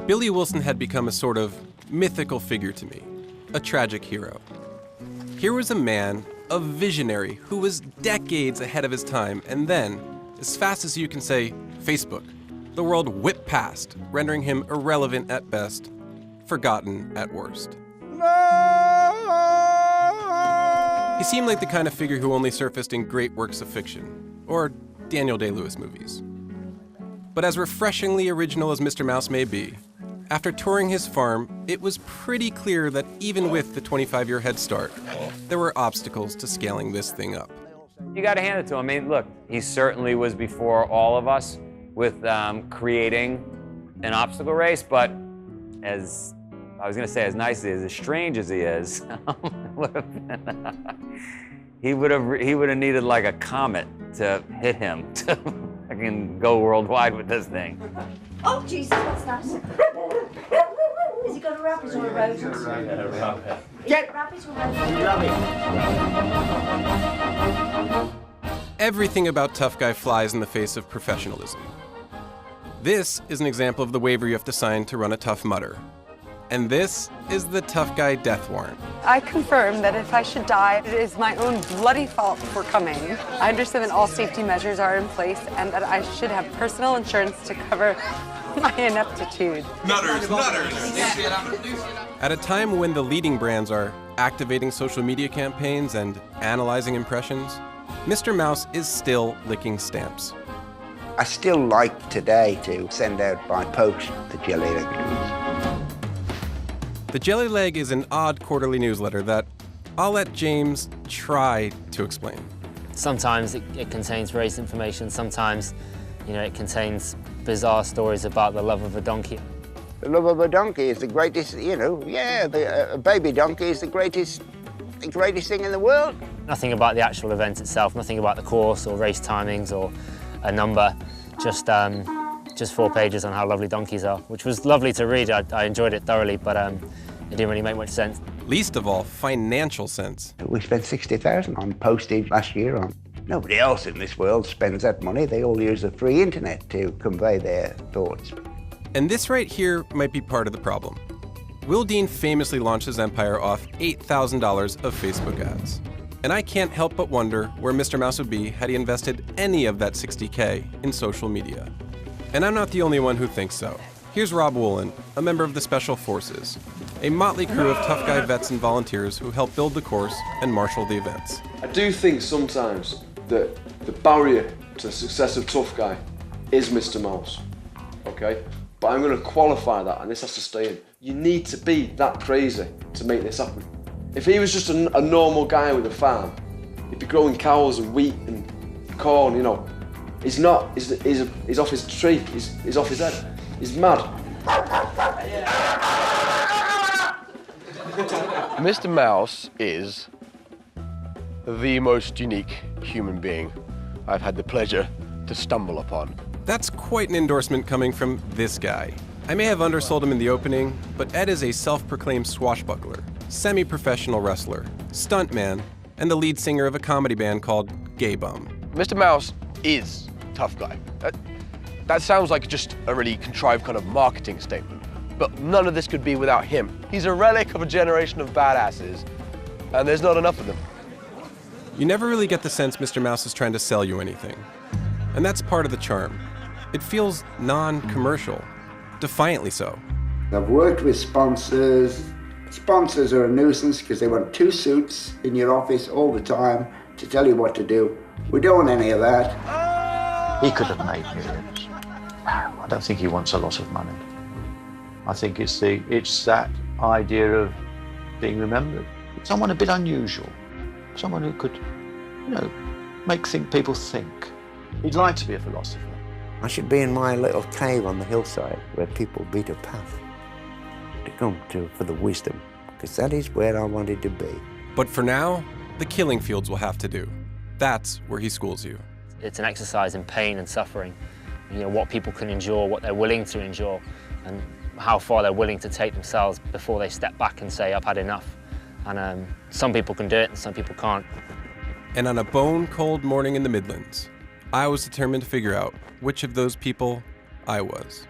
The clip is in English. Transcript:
Billy Wilson had become a sort of mythical figure to me, a tragic hero. Here was a man, a visionary, who was decades ahead of his time, and then, as fast as you can say, Facebook, the world whipped past, rendering him irrelevant at best, forgotten at worst. He seemed like the kind of figure who only surfaced in great works of fiction, or Daniel Day-Lewis movies. But as refreshingly original as Mr. Mouse may be, after touring his farm, it was pretty clear that even with the 25-year head start, there were obstacles to scaling this thing up. You got to hand it to him. I mean, look, he certainly was before all of us with creating an obstacle race, but as I was going to say, as nice as strange as he is, he would have needed like a comet to hit him to fucking go worldwide with this thing. Oh, Jesus, what's that? Has he got a rabbit or a rodent? A rabbit. Get rabbit or rodent? Everything about Tough Guy flies in the face of professionalism. This is an example of the waiver you have to sign to run a Tough Mudder. And this is the Tough Guy death warrant. I confirm that if I should die, it is my own bloody fault for coming. I understand that all safety measures are in place and that I should have personal insurance to cover my ineptitude. Nutters. At a time when the leading brands are activating social media campaigns and analyzing impressions, Mr. Mouse is still licking stamps. I still like today to send out by post the jelly news. The Jelly Leg is an odd quarterly newsletter that I'll let James try to explain. Sometimes it contains race information, sometimes it contains bizarre stories about the love of a donkey. The love of a donkey is the greatest, a baby donkey is the greatest thing in the world. Nothing about the actual event itself, nothing about the course or race timings or a number, just 4 pages on how lovely donkeys are, which was lovely to read. I enjoyed it thoroughly, but it didn't really make much sense. Least of all, financial sense. We spent $60,000 on postage last year on. Nobody else in this world spends that money. They all use the free internet to convey their thoughts. And this right here might be part of the problem. Will Dean famously launched his empire off $8,000 of Facebook ads. And I can't help but wonder where Mr. Mouse would be had he invested any of that $60K in social media. And I'm not the only one who thinks so. Here's Rob Woolen, a member of the Special Forces, a motley crew of Tough Guy vets and volunteers who help build the course and marshal the events. I do think sometimes that the barrier to the success of Tough Guy is Mr. Mouse, okay? But I'm going to qualify that, and this has to stay in. You need to be that crazy to make this happen. If he was just a normal guy with a farm, he'd be growing cows and wheat and corn, He's not. He's off his tree. He's off his head. He's mad. Mr. Mouse is the most unique human being I've had the pleasure to stumble upon. That's quite an endorsement coming from this guy. I may have undersold him in the opening, but Ed is a self-proclaimed swashbuckler, semi-professional wrestler, stuntman, and the lead singer of a comedy band called Gay Bum. Mr. Mouse is Tough Guy. That sounds like just a really contrived kind of marketing statement, but none of this could be without him. He's a relic of a generation of badasses, and there's not enough of them. You never really get the sense Mr. Mouse is trying to sell you anything, and that's part of the charm. It feels non-commercial, defiantly so. I've worked with sponsors. Sponsors are a nuisance because they want 2 suits in your office all the time to tell you what to do. We don't want any of that. He could have made millions. I don't think he wants a lot of money. I think it's that idea of being remembered. Someone a bit unusual. Someone who could, make people think. He'd like to be a philosopher. I should be in my little cave on the hillside where people beat a path to come to for the wisdom, because that is where I wanted to be. But for now, the killing fields will have to do. That's where he schools you. It's an exercise in pain and suffering, what people can endure, what they're willing to endure, and how far they're willing to take themselves before they step back and say, I've had enough. And some people can do it and some people can't. And on a bone-cold morning in the Midlands, I was determined to figure out which of those people I was.